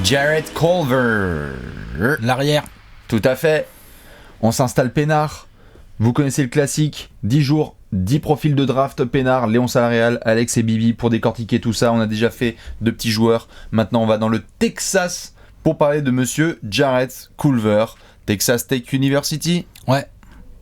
Jarrett Culver. L'arrière. Tout à fait. On s'installe peinard. Vous connaissez le classique. 10 jours, 10 profils de draft peinard. Léon Salarial, Alex et Bibi pour décortiquer tout ça. On a déjà fait de petits joueurs. Maintenant, on va dans le Texas pour parler de monsieur Jarrett Culver. Texas Tech University. Ouais.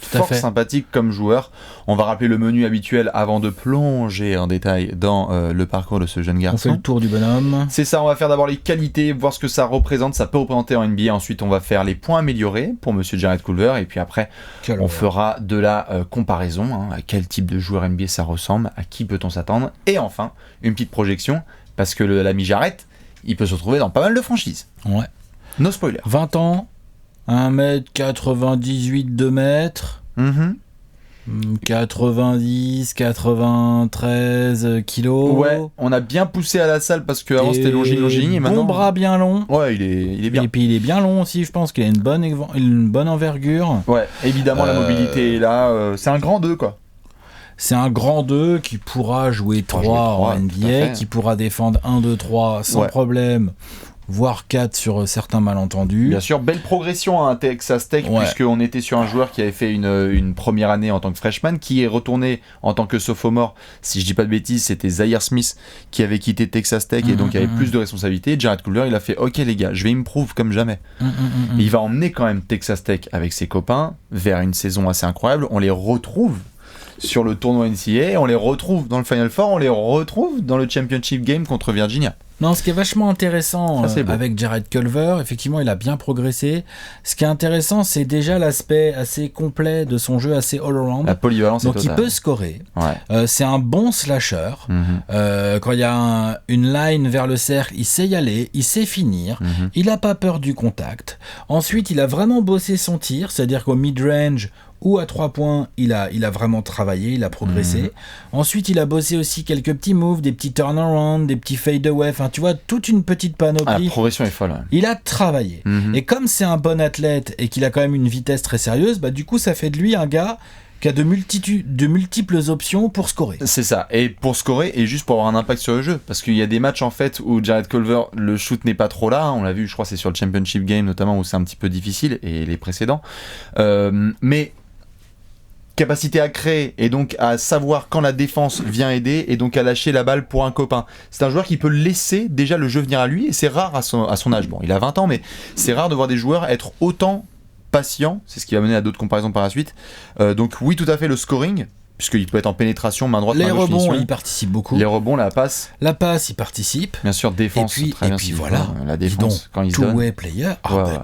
Fort sympathique comme joueur. On va rappeler le menu habituel avant de plonger en détail dans le parcours de ce jeune garçon. On fait le tour du bonhomme. C'est ça, on va faire d'abord les qualités, voir ce que ça représente, ça peut représenter en NBA. Ensuite, on va faire les points améliorés pour monsieur Jarrett Culver. Et puis après, on fera de la comparaison. À quel type de joueur NBA ça ressemble, à qui peut-on s'attendre. Et enfin, une petite projection, parce que l'ami Jarrett, il peut se retrouver dans pas mal de franchises. Ouais. No spoiler. 20 ans. 1m98, 2m, 90, 93 kilos. Ouais, on a bien poussé à la salle parce qu'avant c'était longiligne et maintenant... Bon bras bien long. Ouais, il est bien. Et puis il est bien long aussi, je pense qu'il a une bonne envergure. Ouais, évidemment la mobilité est là. C'est un grand 2 quoi. C'est un grand 2 qui pourra jouer 3 en NBA, qui pourra défendre 1, 2, 3 sans problème. Voire 4 sur certains malentendus. Bien sûr, belle progression à Texas Tech, puisqu'on était sur un joueur qui avait fait une première année en tant que freshman, qui est retourné en tant que sophomore. Si je dis pas de bêtises, c'était Zaire Smith qui avait quitté Texas Tech et donc avait plus de responsabilités. Jarrett Culver, il a fait ok les gars, je vais improve comme jamais. Il va emmener quand même Texas Tech avec ses copains vers une saison assez incroyable. On les retrouve sur le tournoi NCAA, on les retrouve dans le Final Four, on les retrouve dans le Championship Game contre Virginia. Non, ce qui est vachement intéressant avec Jarrett Culver, effectivement, il a bien progressé. Ce qui est intéressant, c'est déjà l'aspect assez complet de son jeu, assez all-around. La polyvalence donc est totale. Il peut scorer. C'est un bon slasher. Quand il y a une line vers le cercle, il sait y aller, il sait finir. Il n'a pas peur du contact. Ensuite, il a vraiment bossé son tir, c'est-à-dire qu'au mid-range ou à 3 points, il a vraiment travaillé, il a progressé. Ensuite, il a bossé aussi quelques petits moves, des petits turnaround, des petits fade-away, enfin, tu vois, toute une petite panoplie. La progression est folle. Il a travaillé. Et comme c'est un bon athlète et qu'il a quand même une vitesse très sérieuse, bah, du coup, ça fait de lui un gars qui a de multiples options pour scorer. C'est ça, et pour scorer et juste pour avoir un impact sur le jeu, parce qu'il y a des matchs en fait où Jarrett Culver, le shoot n'est pas trop là, on l'a vu, je crois que c'est sur le Championship Game notamment où c'est un petit peu difficile, et les précédents, mais capacité à créer et donc à savoir quand la défense vient aider et donc à lâcher la balle pour un copain. C'est un joueur qui peut laisser déjà le jeu venir à lui et c'est rare à son âge. Bon, il a 20 ans, mais c'est rare de voir des joueurs être autant patients. C'est ce qui va mener à d'autres comparaisons par la suite. Donc oui, tout à fait, le scoring, puisqu'il peut être en pénétration, main droite, main gauche. Les rebonds, il participe beaucoup. Les rebonds, la passe. La passe, il participe. Bien sûr, défense. Et puis voilà, la défense, quand il se donne. Two-way player.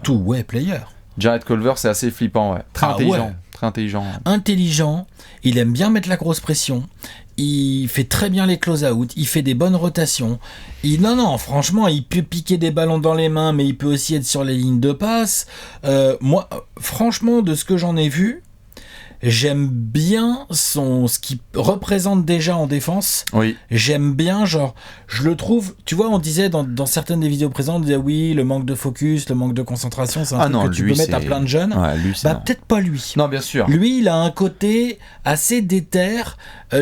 Two-way player. Jarrett Culver, c'est assez flippant, très intelligent. Très intelligent. Intelligent, il aime bien mettre la grosse pression, il fait très bien les close-out, il fait des bonnes rotations. Non, franchement, il peut piquer des ballons dans les mains, mais il peut aussi être sur les lignes de passe. Moi, franchement, de ce que j'en ai vu, j'aime bien ce qu'il représente déjà en défense. Oui. J'aime bien, genre, je le trouve, tu vois, on disait dans certaines des vidéos présentes, on disait oui, le manque de focus, le manque de concentration, c'est un truc que tu peux mettre à plein de jeunes. Ouais, lui, peut-être pas lui. Non, bien sûr. Lui, il a un côté assez déter.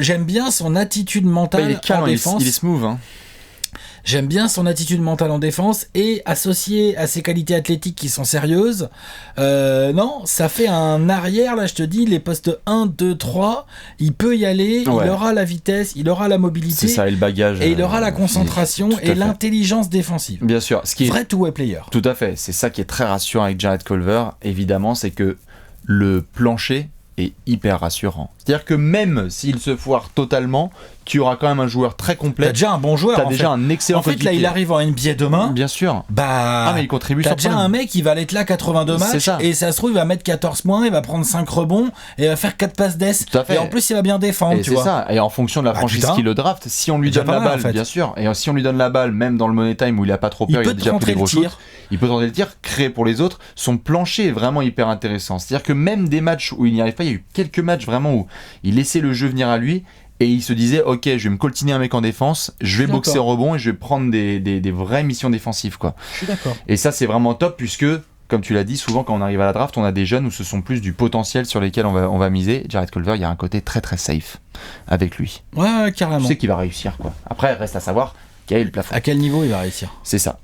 J'aime bien son attitude mentale il est calme, en défense. Il est smooth, hein. J'aime bien son attitude mentale en défense et associé à ses qualités athlétiques qui sont sérieuses. Non, ça fait un arrière, là je te dis, les postes 1, 2, 3, il peut y aller, il aura la vitesse, il aura la mobilité. C'est ça, et le bagage. Et il aura la concentration et l'intelligence défensive. Bien sûr. Ce qui est vrai two-way player. Tout à fait, c'est ça qui est très rassurant avec Jarrett Culver, évidemment, c'est que le plancher est hyper rassurant. C'est-à-dire que même s'il se foire totalement, tu auras quand même un joueur très complet. T'as déjà un bon joueur. T'as déjà un excellent coéquipier. Là, il arrive en NBA demain. Bien sûr. Mais il contribue. T'as déjà un mec qui va être là 82 matchs. Et ça se trouve, il va mettre 14 points, il va prendre 5 rebonds et il va faire 4 passes d'ess. Et en plus, il va bien défendre. Et c'est ça. Et en fonction de la franchise qui le draft, si on lui donne la balle, bien sûr. Et si on lui donne la balle, même dans le money time où il a pas trop peur, il a déjà pris des gros shoots. Il peut tenter le tir, créer pour les autres. Son plancher est vraiment hyper intéressant. C'est-à-dire que même des matchs où il n'y arrive pas, il y a eu quelques matchs vraiment où il laissait le jeu venir à lui et il se disait ok, je vais me coltiner un mec en défense, je vais boxer au rebond et je vais prendre des vraies missions défensives, quoi. Je suis d'accord. Et ça, c'est vraiment top puisque, comme tu l'as dit, souvent quand on arrive à la draft, on a des jeunes où ce sont plus du potentiel sur lesquels on va miser. Jarrett Culver, il y a un côté très très safe avec lui. Ouais, carrément. Tu sais qu'il va réussir, quoi. Après, reste à savoir quel est le plafond. À quel niveau il va réussir. C'est ça.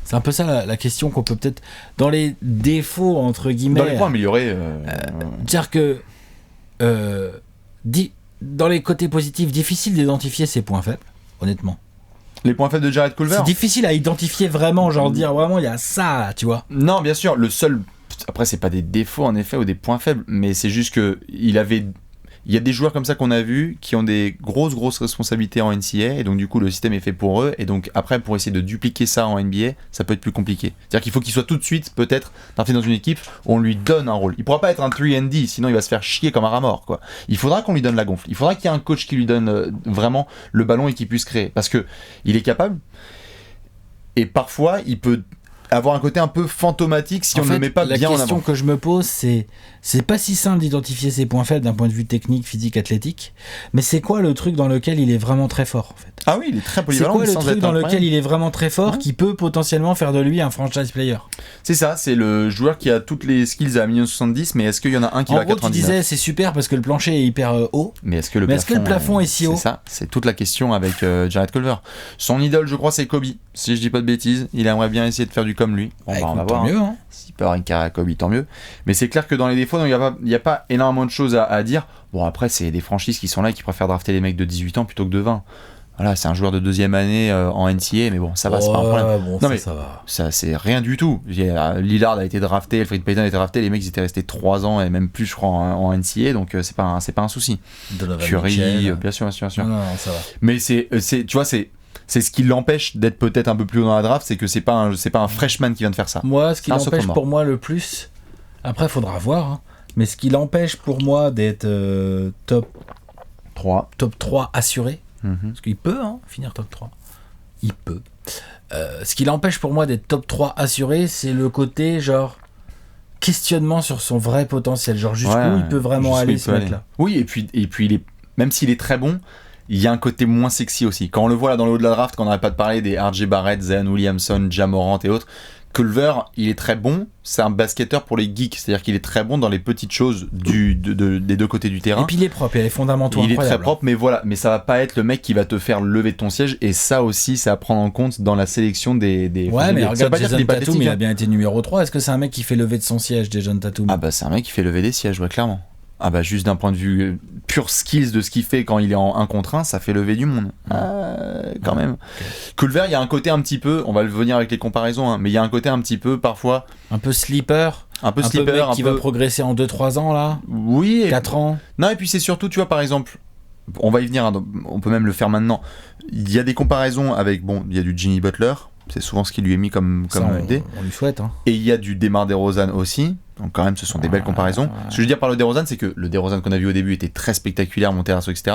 C'est un peu ça la question qu'on peut peut-être, dans les défauts entre guillemets, dans les points améliorés, dire que dans les côtés positifs, difficile d'identifier ses points faibles, honnêtement. Les points faibles de Jarrett Culver. C'est difficile à identifier vraiment, genre dire vraiment il y a ça, tu vois. Non, bien sûr, le seul. Après, c'est pas des défauts en effet ou des points faibles, mais c'est juste que il y a des joueurs comme ça qu'on a vus qui ont des grosses responsabilités en NCAA et donc du coup le système est fait pour eux et donc après pour essayer de dupliquer ça en NBA ça peut être plus compliqué. C'est-à-dire qu'il faut qu'il soit tout de suite peut-être parti dans une équipe où on lui donne un rôle. Il pourra pas être un 3&D sinon il va se faire chier comme un rat mort quoi. Il faudra qu'on lui donne la gonfle. Il faudra qu'il y ait un coach qui lui donne vraiment le ballon et qu'il puisse créer parce que il est capable et parfois il peut avoir un côté un peu fantomatique si on ne le met pas bien en avant. La question que je me pose, c'est pas si simple d'identifier ses points faibles d'un point de vue technique, physique, athlétique, mais c'est quoi le truc dans lequel il est vraiment très fort en fait? Ah oui, il est très polyvalent. C'est quoi le truc dans lequel il est vraiment très fort qui peut potentiellement faire de lui un franchise player? C'est ça, c'est le joueur qui a toutes les skills à 1,70 mais est-ce qu'il y en a un qui va à 99? En gros, tu disais c'est super parce que le plancher est hyper haut, mais est-ce que le plafond est si haut? C'est ça, c'est toute la question avec Jarrett Culver. Son idole, je crois, c'est Kobe. Si je dis pas de bêtises, il aimerait bien essayer de faire du comme lui. On va voir. Mieux, hein. S'il peut avoir une carrière à Kobe, tant mieux. Mais c'est clair que dans les défauts, il n'y a pas énormément de choses à dire. Bon, après, c'est des franchises qui sont là et qui préfèrent drafter les mecs de 18 ans plutôt que de 20. Voilà, c'est un joueur de deuxième année en NCAA, mais bon, ça va, c'est pas un problème. Bon, non, mais ça va. Ça, c'est rien du tout. Lillard a été drafté, Elfrid Payton a été drafté, les mecs ils étaient restés 3 ans et même plus, je crois, en NCAA, donc c'est pas un souci. Curry, bien sûr. Non, ça va. Mais tu vois, c'est ce qui l'empêche d'être peut-être un peu plus haut dans la draft, c'est que c'est pas un freshman qui vient de faire ça. Moi, ce qui l'empêche pour moi le plus, après, il faudra voir, hein, mais ce qui l'empêche pour moi d'être top 3 assuré, parce qu'il peut finir top 3. Il peut. Ce qui l'empêche pour moi d'être top 3 assuré, c'est le côté genre questionnement sur son vrai potentiel. Genre jusqu'où il peut vraiment aller ce mec-là. Oui, et puis il est, même s'il est très bon, il y a un côté moins sexy aussi. Quand on le voit là dans le haut de la draft, quand on n'arrête pas de parler des R.J. Barrett, Zion Williamson, Ja Morant et autres, Culver, il est très bon, c'est un basketteur pour les geeks, c'est-à-dire qu'il est très bon dans les petites choses des deux côtés du terrain. Et puis il est propre, il a les fondamentaux incroyables. Il est très propre, mais ça va pas être le mec qui va te faire lever de ton siège, et ça aussi, c'est à prendre en compte dans la sélection des ouais, mais regarde, Jason Tatum, il a bien été numéro 3, est-ce que c'est un mec qui fait lever de son siège, Jason Tatum? Ah bah c'est un mec qui fait lever des sièges, ouais, clairement. Ah bah juste d'un point de vue pure skills de ce qu'il fait quand il est en 1 contre 1, ça fait lever du monde. Quand même. Okay. Culver, il y a un côté un petit peu, on va le venir avec les comparaisons, mais il y a un côté un petit peu parfois... Un peu sleeper. Un peu mec qui va progresser en 2-3 ans là. Oui. 4 ans. Non, et puis c'est surtout, tu vois, par exemple, on va y venir, on peut même le faire maintenant. Il y a des comparaisons avec, il y a du Jimmy Butler, c'est souvent ce qui lui est mis comme dé. On lui souhaite. Hein. Et il y a du DeMar DeRozan aussi. Donc quand même, ce sont des belles comparaisons. Ce que je veux dire par le DeRozan, c'est que le DeRozan qu'on a vu au début était très spectaculaire, mon terrasse, etc.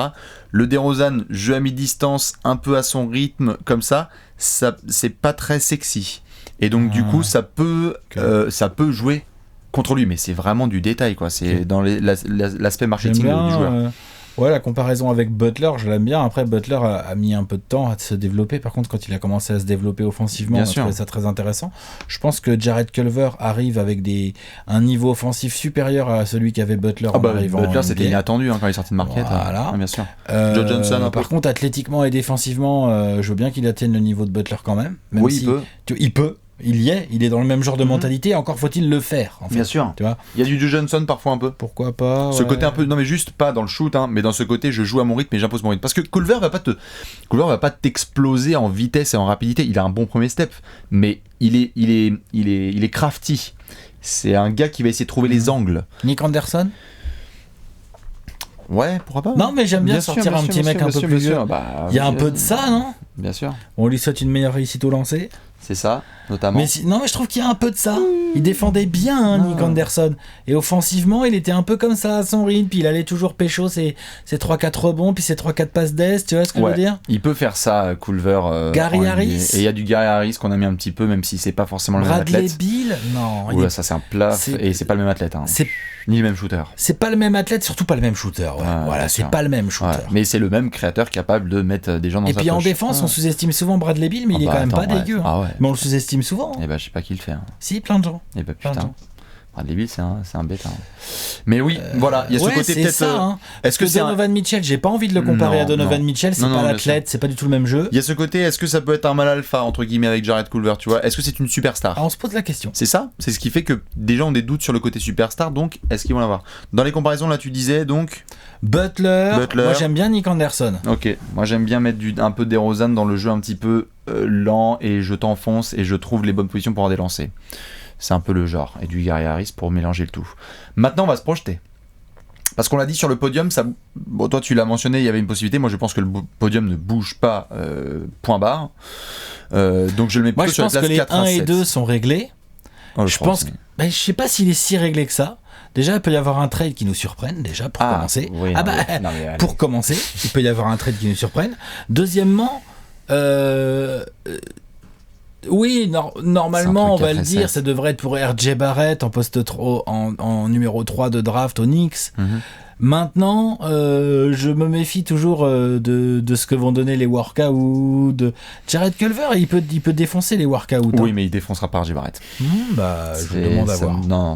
Le DeRozan, jeu à mi-distance, un peu à son rythme, comme ça c'est pas très sexy. Et donc du coup, ça peut jouer contre lui, mais c'est vraiment du détail, quoi. C'est dans l'aspect marketing du joueur. Ouais, la comparaison avec Butler, je l'aime bien. Après, Butler a mis un peu de temps à se développer. Par contre, quand il a commencé à se développer offensivement, on a trouvé ça très intéressant. Je pense que Jarrett Culver arrive avec un niveau offensif supérieur à celui qu'avait Butler en arrivant. Butler, c'était inattendu quand il est sorti de Marquette. Voilà. Bien sûr. Joe Johnson. Par contre, athlétiquement et défensivement, je veux bien qu'il atteigne le niveau de Butler quand même. Oui, si il peut. Il est dans le même genre de mentalité, encore faut-il le faire. En fait, bien sûr. Tu vois, il y a du Joe Johnson parfois un peu. Pourquoi pas? Ce côté un peu, non mais juste pas dans le shoot, mais dans ce côté je joue à mon rythme et j'impose mon rythme. Parce que Culver va pas t'exploser en vitesse et en rapidité. Il a un bon premier step, mais il est crafty. C'est un gars qui va essayer de trouver les angles. Nick Anderson. Ouais, pourquoi pas. Non, mais j'aime bien sortir un petit mec un peu plus vieux. Il y a un peu de ça, non? Bien sûr. On lui souhaite une meilleure réussite au lancer. C'est ça, notamment. Mais non, mais je trouve qu'il y a un peu de ça. Il défendait bien, Nick Anderson. Et offensivement, il était un peu comme ça à son rythme. Puis il allait toujours pécho ses 3-4 rebonds, puis ses 3-4 passes d'aise. Tu vois ce que je veux dire? Il peut faire ça, Culver. Gary Harris. Et il y a du Gary Harris qu'on a mis un petit peu, même si c'est pas forcément le même athlète. Bradley Beal. Non. Oula, ça c'est un plaf. Et c'est pas le même athlète. Ni le même shooter. C'est pas le même athlète, surtout pas le même shooter. Voilà, c'est pas le même shooter. Ouais. Mais c'est le même créateur capable de mettre des gens dans sa poche. Et puis en défense, on sous-estime souvent Bradley Beal, mais il est quand même pas dégueu. Ah ouais. Mais on le sous-estime souvent. Eh ben, je sais pas qui le fait. Si, plein de gens. Eh ben, putain. Bradley Beal, c'est un bêta. Mais oui, voilà, il y a ce côté c'est peut-être. ça, hein. Est-ce que Donovan Mitchell, j'ai pas envie de le comparer à Donovan Mitchell, c'est pas l'athlète, c'est pas du tout le même jeu. Il y a ce côté, est-ce que ça peut être un mal alpha entre guillemets avec Jarrett Culver, tu vois? Est-ce que c'est une superstar? On se pose la question. C'est ça, c'est ce qui fait que des gens ont des doutes sur le côté superstar, donc est-ce qu'ils vont l'avoir? Dans les comparaisons, là, tu disais donc. Butler. Moi j'aime bien Nick Anderson. Ok, moi j'aime bien mettre un peu DeRozan dans le jeu un petit peu lent et je t'enfonce et je trouve les bonnes positions pour avoir des lancers. C'est un peu le genre. Et du Gary Harris pour mélanger le tout. Maintenant on va se projeter. Parce qu'on l'a dit sur le podium, bon, toi tu l'as mentionné, il y avait une possibilité. Moi je pense que le podium ne bouge pas, point barre. Donc je le mets plutôt sur la place 4 à 7. Moi je pense que les 1 et 2 sont réglés. Je pense que... je sais pas s'il est si réglé que ça. Déjà, il peut y avoir un trade qui nous surprenne, déjà, pour commencer. Oui, pour commencer, il peut y avoir un trade qui nous surprenne. Deuxièmement, oui, normalement, on va le dire, ça devrait être pour RJ Barrett en poste en numéro 3 de draft au Knicks. Maintenant, je me méfie toujours de ce que vont donner les workouts. Jarrett Culver, il peut défoncer les workouts. Oui, mais il défoncera par RJ Barrett. Je demande à voir. Non,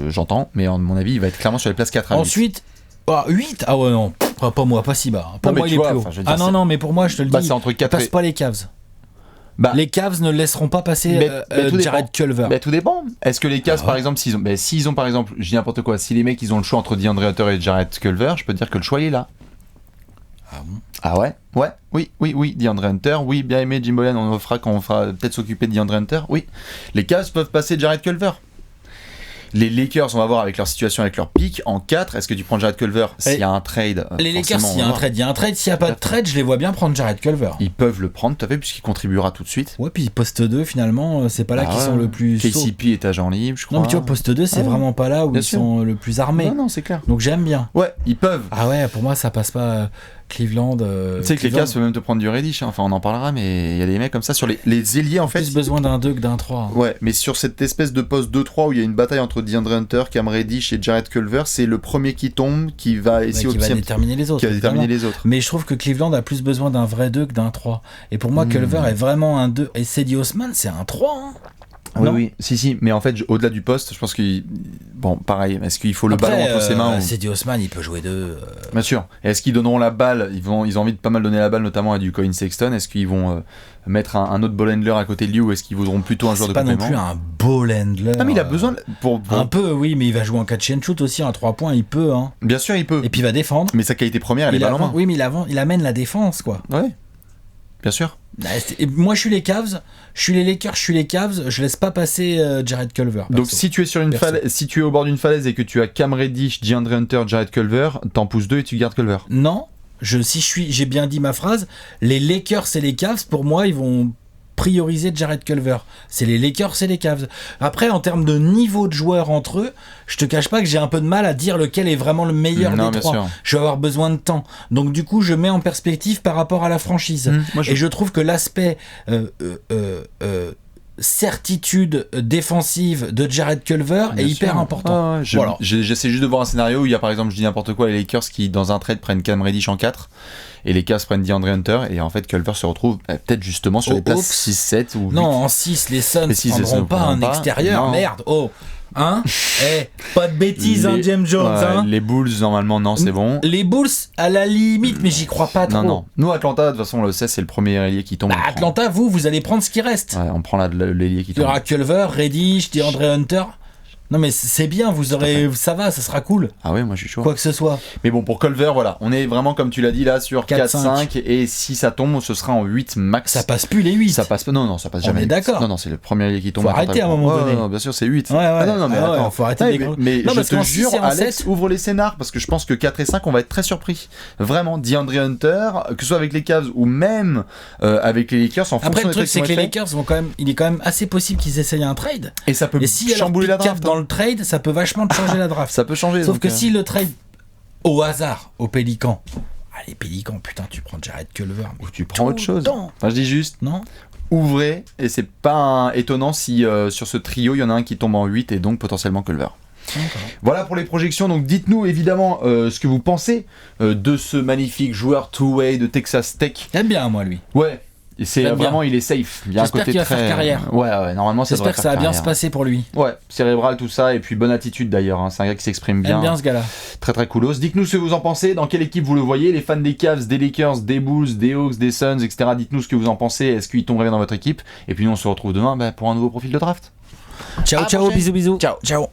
j'entends, mais à mon avis, il va être clairement sur les places 4 à 8. Ensuite, 8 Ah ouais, non, pas moi, pas si bas. Pour moi, il est plus haut. Non, mais pour moi, je te le dis, c'est entre 4 il passe pas les Cavs. Les Cavs ne laisseront pas passer Jarrett Culver. Tout dépend. Est-ce que les Cavs, par exemple, s'ils ont par exemple, je dis n'importe quoi, si les mecs ils ont le choix entre DeAndre Hunter et Jarrett Culver, je peux te dire que le choix il est là. Ah bon? Ah ouais? Oui, DeAndre Hunter, oui, bien aimé Jim Boylan, on fera quand on fera peut-être s'occuper de DeAndre Hunter, oui. Les Cavs peuvent passer Jarrett Culver. Les Lakers, on va voir avec leur situation, avec leur pick. En 4, est-ce que tu prends Jarrett Culver s'il y a un trade? Les Lakers, s'il y a un trade, il y a un trade. S'il n'y a pas de trade, je les vois bien prendre Jarrett Culver. Ils peuvent le prendre, tout à fait, puisqu'il contribuera tout de suite. Ouais, puis poste 2, finalement, c'est pas là qu'ils sont le plus. KCP est agent libre, je crois. Non, mais tu vois, poste 2, c'est vraiment pas là où ils sont le plus armés. Non, c'est clair. Donc j'aime bien. Ouais, ils peuvent. Ah ouais, pour moi, ça passe pas. Cleveland. Tu sais que les Cavs peuvent même te prendre du Reddish, hein. Enfin on en parlera, mais il y a des mecs comme ça sur les ailiers en fait. Plus besoin d'un 2 que d'un 3. Ouais, mais sur cette espèce de poste 2-3 où il y a une bataille entre DeAndre Hunter, Cam Reddish et Jarrett Culver, c'est le premier qui tombe qui va essayer qui va déterminer les autres. Qui va déterminer les autres. Mais je trouve que Cleveland a plus besoin d'un vrai 2 que d'un 3. Et pour moi, Culver est vraiment un 2. Et Cedi Osman, c'est un 3. Hein. Oui, si, mais en fait, au-delà du poste, je pense qu'il. Bon, pareil, est-ce qu'il faut le ballon entre ses mains Cedi Osman, il peut jouer 2. Bien sûr. Et est-ce qu'ils donneront la balle ils ont envie de pas mal donner la balle, notamment à du Colin Sexton. Est-ce qu'ils vont mettre un autre ball handler à côté de lui ou est-ce qu'ils voudront plutôt un joueur de complément? C'est pas non plus un ball handler. Ah, mais il a besoin. Un peu, oui, mais il va jouer en catch and shoot aussi, en 3 points, il peut. Hein. Bien sûr, il peut. Et puis il va défendre. Mais sa qualité première, elle est balle en main. Oui, mais il amène la défense, quoi. Ouais. Bien sûr. Moi je suis les Cavs, je suis les Lakers, je suis les Cavs, je laisse pas passer Jarrett Culver. Donc si tu es sur une falaise, si tu es au bord d'une falaise et que tu as Cam Reddish, DeAndre Hunter, Jarrett Culver, t'en pousses 2 et tu gardes Culver. Non, j'ai bien dit ma phrase, les Lakers et les Cavs pour moi ils vont prioriser Jarrett Culver. C'est les Lakers et les Cavs. Après, en termes de niveau de joueurs entre eux, je te cache pas que j'ai un peu de mal à dire lequel est vraiment le meilleur des trois. Sûr. Je vais avoir besoin de temps. Donc du coup, je mets en perspective par rapport à la franchise. Et je trouve que l'aspect certitude défensive de Jarrett Culver est hyper important. J'essaie juste de voir un scénario où il y a par exemple, je dis n'importe quoi, les Lakers qui dans un trade prennent Cam Reddish en 4 et les Cavs prennent DeAndre Hunter et en fait Culver se retrouve peut-être justement sur les places 6-7 ou 8. Non, en 6 les Suns ne prendront pas un extérieur, merde. Hein? Pas de bêtises, James Jones. Les Bulls, normalement, non, c'est bon. Les Bulls, à la limite, mais j'y crois pas trop. Non. Nous, Atlanta, de toute façon, on le sait, c'est le premier ailier qui tombe. Atlanta, vous allez prendre ce qui reste. Ouais, on prend l'ailier qui tombe. Il y aura Culver, Reddish, DeAndre Hunter. Non mais c'est bien, vous aurez, ça va, ça sera cool. Ah ouais, moi je suis chaud. Quoi que ce soit. Mais bon, pour Culver, voilà, on est vraiment comme tu l'as dit là sur 4-5 et si ça tombe, ce sera en 8 max. Ça passe plus les 8. Ça passe pas, non, ça passe jamais. On est d'accord. Non, c'est le premier allié qui tombe. Faut arrêter à un moment donné. Non, bien sûr, c'est 8. Ouais. Non, mais attends, faut arrêter mais je te jure, Alex, ouvre les scénars parce que je pense que 4 et 5, on va être très surpris. Vraiment, DeAndre Hunter, que ce soit avec les Cavs ou même avec les Lakers, en fonction. Après, le truc, c'est que les Lakers vont quand même, il est quand même assez possible qu'ils essayent un trade. Et ça peut chambouler la draft. Dans le trade, ça peut vachement changer la draft. Ça peut changer. Sauf que si le trade au hasard aux Pélicans, les Pélicans, putain, tu prends Jarrett Culver. Ou tu prends autre chose. Enfin, je dis juste, non. Ouvrez, et c'est pas étonnant si sur ce trio, il y en a un qui tombe en 8 et donc potentiellement Culver. Voilà pour les projections, donc dites-nous évidemment ce que vous pensez de ce magnifique joueur two-way de Texas Tech. J'aime bien moi lui. Ouais. Et c'est vraiment, il est safe. Il y a un côté qu'il va très... faire carrière. Ouais, normalement ça devrait J'espère que ça va bien se passer pour lui. Ouais, cérébral tout ça, et puis bonne attitude d'ailleurs, hein. C'est un gars qui s'exprime bien. J'aime bien ce gars-là. Très très coolos. Dites-nous ce que vous en pensez, dans quelle équipe vous le voyez, les fans des Cavs, des Lakers, des Bulls, des Hawks, des Suns, etc. Dites-nous ce que vous en pensez, est-ce qu'ils tomberaient dans votre équipe? Et puis nous on se retrouve demain pour un nouveau profil de draft. Ciao, bisous. Ciao.